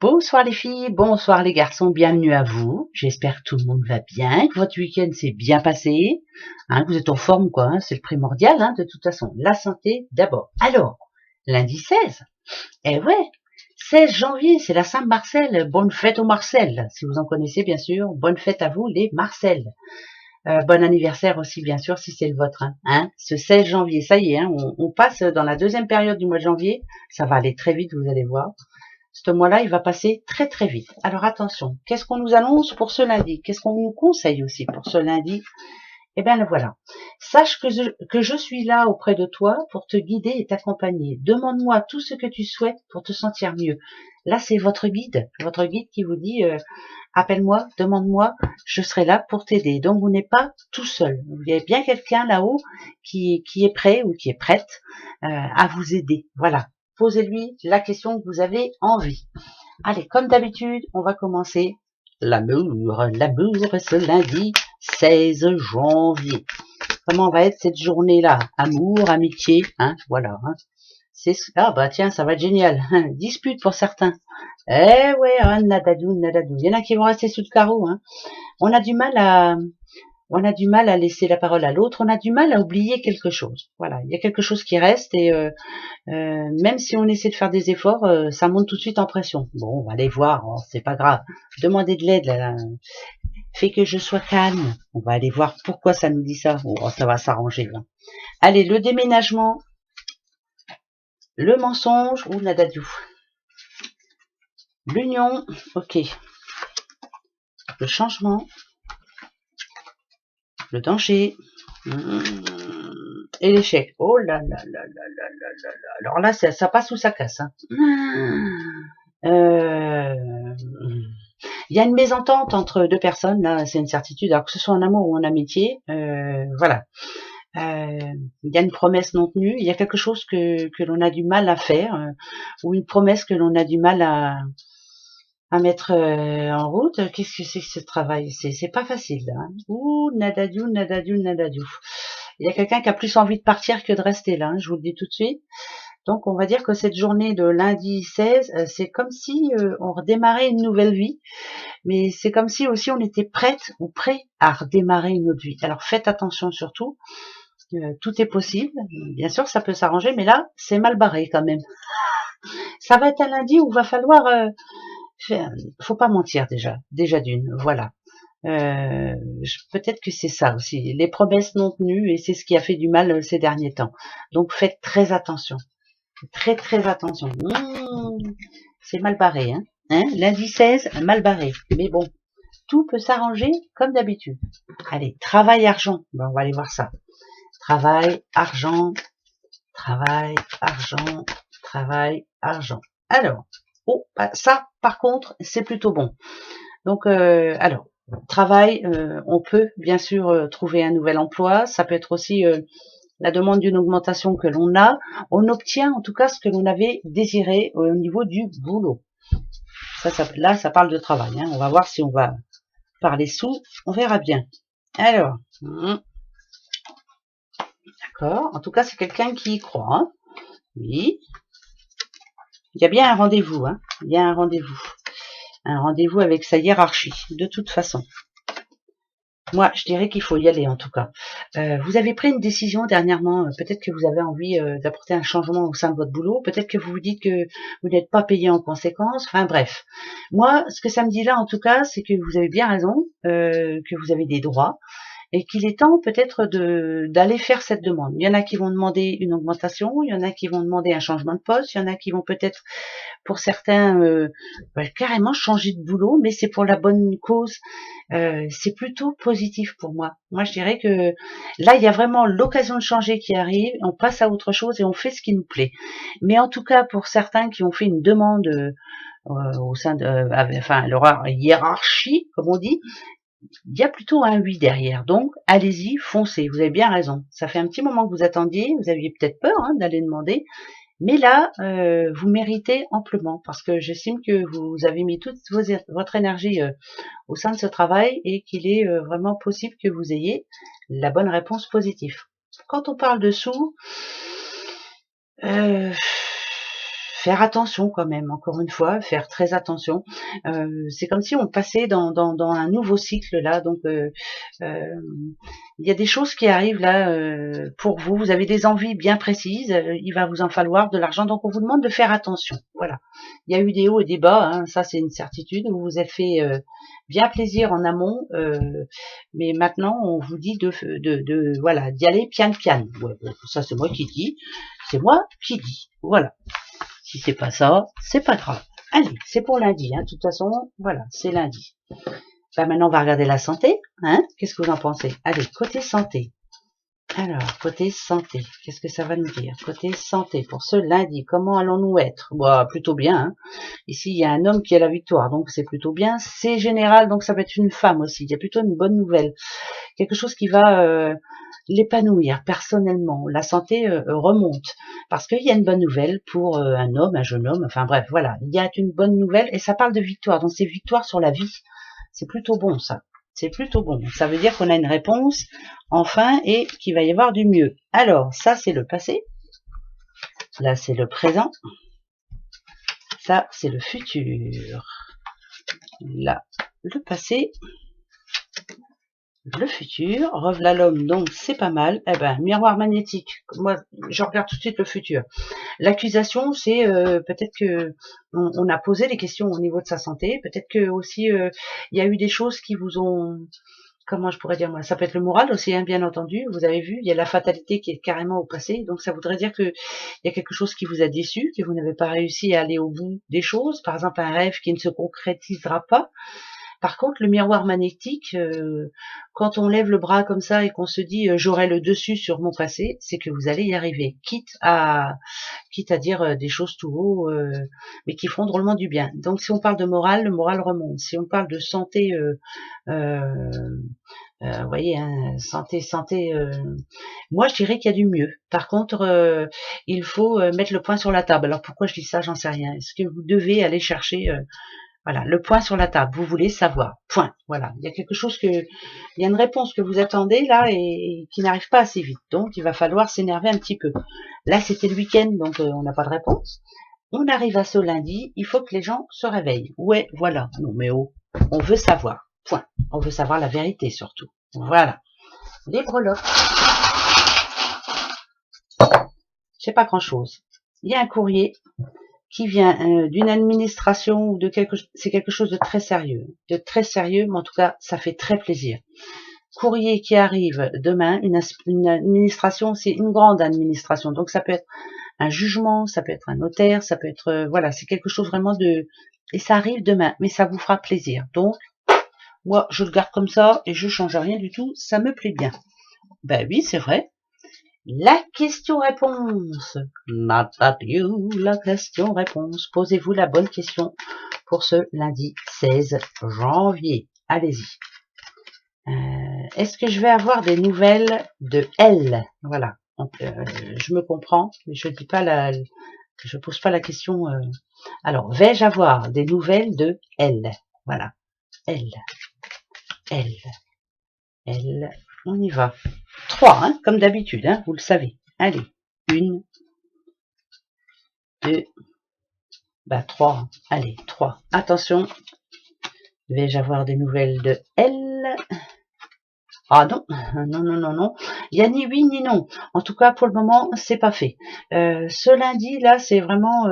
Bonsoir les filles, bonsoir les garçons, bienvenue à vous. J'espère que tout le monde va bien, que votre week-end s'est bien passé, que vous êtes en forme quoi, c'est le primordial de toute façon. La santé d'abord. Alors, lundi 16, eh ouais, 16 janvier, c'est la Saint-Marcel. Bonne fête aux Marcel, si vous en connaissez bien sûr. Bonne fête à vous les Marcel. Bon anniversaire aussi bien sûr si c'est le vôtre. Ce 16 janvier, ça y est, on passe dans la deuxième période du mois de janvier. Ça va aller très vite, vous allez voir. Ce mois-là, il va passer très très vite. Alors attention, qu'est-ce qu'on nous annonce pour ce lundi? Qu'est-ce qu'on nous conseille aussi pour ce lundi? Eh bien le voilà. Sache que je suis là auprès de toi pour te guider et t'accompagner. Demande-moi tout ce que tu souhaites pour te sentir mieux. Là, c'est votre guide qui vous dit appelle-moi, demande-moi, je serai là pour t'aider. Donc vous n'êtes pas tout seul. Il y a bien quelqu'un là-haut qui est prêt ou qui est prête à vous aider. Voilà. Posez-lui la question que vous avez envie. Allez, comme d'habitude, on va commencer l'amour ce lundi 16 janvier. Comment va être cette journée-là? Amour, amitié, voilà. Ah bah tiens, ça va être génial. Dispute pour certains. Eh ouais, nadadou, nadadou. Il y en a qui vont rester sous le carreau. On a du mal à, on a du mal à laisser la parole à l'autre. On a du mal à oublier quelque chose. Voilà, il y a quelque chose qui reste et même si on essaie de faire des efforts, ça monte tout de suite en pression. Bon, on va aller voir, c'est pas grave. Demandez de l'aide, là. Fait que je sois calme. On va aller voir pourquoi ça nous dit ça. Oh, ça va s'arranger. Allez, le déménagement, le mensonge ou nadadou. L'union, ok. Le changement, le danger et l'échec. Oh là là là là là là là là. Alors là, ça passe ou ça casse. Il y a une mésentente entre deux personnes, là, c'est une certitude, alors que ce soit en amour ou en amitié, voilà. Il y a une promesse non tenue, il y a quelque chose que l'on a du mal à faire, ou une promesse que l'on a du mal à mettre en route. Qu'est-ce que c'est que ce travail? C'est pas facile, là. Ouh, nadadou, nadadou, nadadou. Il y a quelqu'un qui a plus envie de partir que de rester là, je vous le dis tout de suite. Donc on va dire que cette journée de lundi 16, c'est comme si on redémarrait une nouvelle vie, mais c'est comme si aussi on était prête ou prêt à redémarrer une autre vie. Alors faites attention surtout, tout est possible, bien sûr ça peut s'arranger, mais là c'est mal barré quand même. Ça va être un lundi où il va falloir, faut pas mentir déjà d'une, voilà. Peut-être que c'est ça aussi, les promesses non tenues, et c'est ce qui a fait du mal ces derniers temps. Donc faites très attention. Très très attention. C'est mal barré, lundi 16, mal barré. Mais bon, tout peut s'arranger comme d'habitude. Allez, travail, argent. Bon, on va aller voir ça. Travail, argent, travail, argent, travail, argent. Alors, ça, par contre, c'est plutôt bon. Donc, alors, travail, on peut bien sûr trouver un nouvel emploi. Ça peut être aussi la demande d'une augmentation que l'on a, on obtient en tout cas ce que l'on avait désiré au niveau du boulot. Là, ça parle de travail. On va voir si on va parler sous, on verra bien. Alors, d'accord. En tout cas, c'est quelqu'un qui y croit. Oui. Il y a bien un rendez-vous. Il y a un rendez-vous. Un rendez-vous avec sa hiérarchie, de toute façon. Moi, je dirais qu'il faut y aller en tout cas. Vous avez pris une décision dernièrement, peut-être que vous avez envie d'apporter un changement au sein de votre boulot, peut-être que vous vous dites que vous n'êtes pas payé en conséquence, enfin bref. Moi, ce que ça me dit là en tout cas, c'est que vous avez bien raison, que vous avez des droits, et qu'il est temps peut-être d'aller faire cette demande. Il y en a qui vont demander une augmentation, il y en a qui vont demander un changement de poste, il y en a qui vont peut-être, pour certains, carrément changer de boulot, mais c'est pour la bonne cause. C'est plutôt positif pour moi. Moi, je dirais que là, il y a vraiment l'occasion de changer qui arrive, on passe à autre chose et on fait ce qui nous plaît. Mais en tout cas, pour certains qui ont fait une demande au sein de, enfin, leur hiérarchie, comme on dit, il y a plutôt un oui derrière. Donc, allez-y, foncez. Vous avez bien raison. Ça fait un petit moment que vous attendiez, vous aviez peut-être peur d'aller demander, mais là, vous méritez amplement parce que j'estime que vous avez mis toute votre énergie au sein de ce travail et qu'il est vraiment possible que vous ayez la bonne réponse positive. Quand on parle de sous, faites faire attention quand même, encore une fois, faire très attention. C'est comme si on passait dans un nouveau cycle là, donc il y a des choses qui arrivent là pour vous. Vous avez des envies bien précises, il va vous en falloir de l'argent, donc on vous demande de faire attention. Voilà. Il y a eu des hauts et des bas, hein, ça c'est une certitude. Vous vous êtes fait bien plaisir en amont, mais maintenant on vous dit voilà, d'y aller pian. Ouais, bon, ça c'est moi qui dis, c'est moi qui dis. Voilà. Si c'est pas ça, c'est pas grave. Allez, c'est pour lundi, hein. De toute façon, voilà, c'est lundi. Bah, maintenant, on va regarder la santé, hein. Qu'est-ce que vous en pensez? Allez, côté santé. Alors, côté santé, qu'est-ce que ça va nous dire? Côté santé, pour ce lundi, comment allons-nous être? Bah, plutôt bien, hein. Ici, il y a un homme qui a la victoire, donc c'est plutôt bien. C'est général, donc ça va être une femme aussi. Il y a plutôt une bonne nouvelle. Quelque chose qui va l'épanouir personnellement. La santé remonte. Parce qu'il y a une bonne nouvelle pour un homme, un jeune homme, enfin bref, voilà. Il y a une bonne nouvelle et ça parle de victoire. Donc c'est victoire sur la vie. C'est plutôt bon ça. C'est plutôt bon. Ça veut dire qu'on a une réponse enfin et qu'il va y avoir du mieux. Alors, ça c'est le passé. Là c'est le présent. Ça c'est le futur. Là, le passé. Le futur, rev'là l'homme, donc c'est pas mal. Eh ben, miroir magnétique. Moi, je regarde tout de suite le futur. L'accusation, c'est peut-être que on a posé des questions au niveau de sa santé. Peut-être que aussi il y a eu des choses qui vous ont, comment je pourrais dire moi, ça peut être le moral aussi, hein, bien entendu. Vous avez vu, il y a la fatalité qui est carrément au passé. Donc ça voudrait dire que il y a quelque chose qui vous a déçu, que vous n'avez pas réussi à aller au bout des choses. Par exemple, un rêve qui ne se concrétisera pas. Par contre, le miroir magnétique, quand on lève le bras comme ça et qu'on se dit j'aurai le dessus sur mon passé, c'est que vous allez y arriver, quitte à dire des choses tout haut, mais qui feront drôlement du bien. Donc, si on parle de morale, le moral remonte. Si on parle de santé, vous voyez, hein, santé. Moi, je dirais qu'il y a du mieux. Par contre, il faut mettre le point sur la table. Alors, pourquoi je dis ça, j'en sais rien. Est-ce que vous devez aller chercher voilà, le point sur la table, vous voulez savoir, point, voilà, il y a quelque chose il y a une réponse que vous attendez là et qui n'arrive pas assez vite, donc il va falloir s'énerver un petit peu. Là, c'était le week-end, donc on n'a pas de réponse. On arrive à ce lundi, il faut que les gens se réveillent. Ouais, voilà, non mais oh, on veut savoir, point, on veut savoir la vérité surtout, voilà. Les breloques, c'est pas grand-chose. Il y a un courrier qui vient d'une administration ou de c'est quelque chose de très sérieux, mais en tout cas, ça fait très plaisir. Courrier qui arrive demain, une administration, c'est une grande administration, donc ça peut être un jugement, ça peut être un notaire, ça peut être, voilà, c'est quelque chose vraiment et ça arrive demain, mais ça vous fera plaisir. Donc, moi, je le garde comme ça et je change rien du tout, ça me plaît bien. Ben oui, c'est vrai. La question-réponse. Not that you, la question-réponse. Posez-vous la bonne question pour ce lundi 16 janvier. Allez-y. Est-ce que je vais avoir des nouvelles de elle? Voilà. Donc, je me comprends, mais je dis pas je pose pas la question. Alors, vais-je avoir des nouvelles de elle? Voilà. Elle. On y va. 3, hein, comme d'habitude, hein, vous le savez. Allez, 1, 2, 3. Allez, 3. Attention, vais-je avoir des nouvelles de elle? Ah non, non. Il n'y a ni oui ni non. En tout cas, pour le moment, c'est pas fait. Ce lundi, là, c'est vraiment...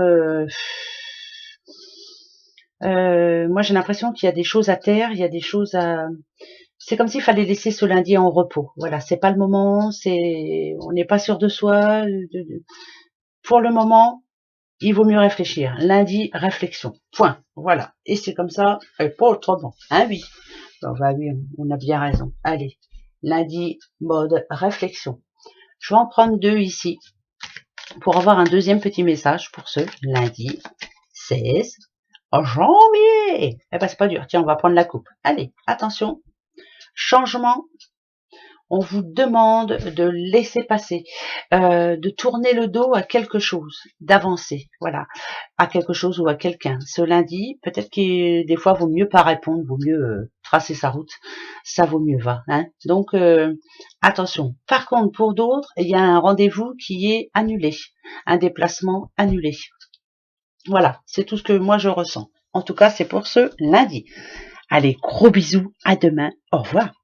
moi, j'ai l'impression qu'il y a des choses à taire, il y a des choses à... C'est comme s'il fallait laisser ce lundi en repos. Voilà, c'est pas le moment, on n'est pas sûr de soi. Pour le moment, il vaut mieux réfléchir. Lundi, réflexion. Point. Voilà. Et c'est comme ça, et pas autrement. Hein, oui. Oui, on a bien raison. Allez. Lundi, mode réflexion. Je vais en prendre 2 ici pour avoir un deuxième petit message pour ce lundi 16 janvier. Eh ben, c'est pas dur. Tiens, on va prendre la coupe. Allez, attention. Changement. On vous demande de laisser passer, de tourner le dos à quelque chose, d'avancer, voilà, à quelque chose ou à quelqu'un. Ce lundi, peut-être que des fois, vaut mieux pas répondre, vaut mieux tracer sa route, ça vaut mieux va. Hein. Donc, attention. Par contre, pour d'autres, il y a un rendez-vous qui est annulé, un déplacement annulé. Voilà, c'est tout ce que moi je ressens. En tout cas, c'est pour ce lundi. Allez, gros bisous, à demain, au revoir.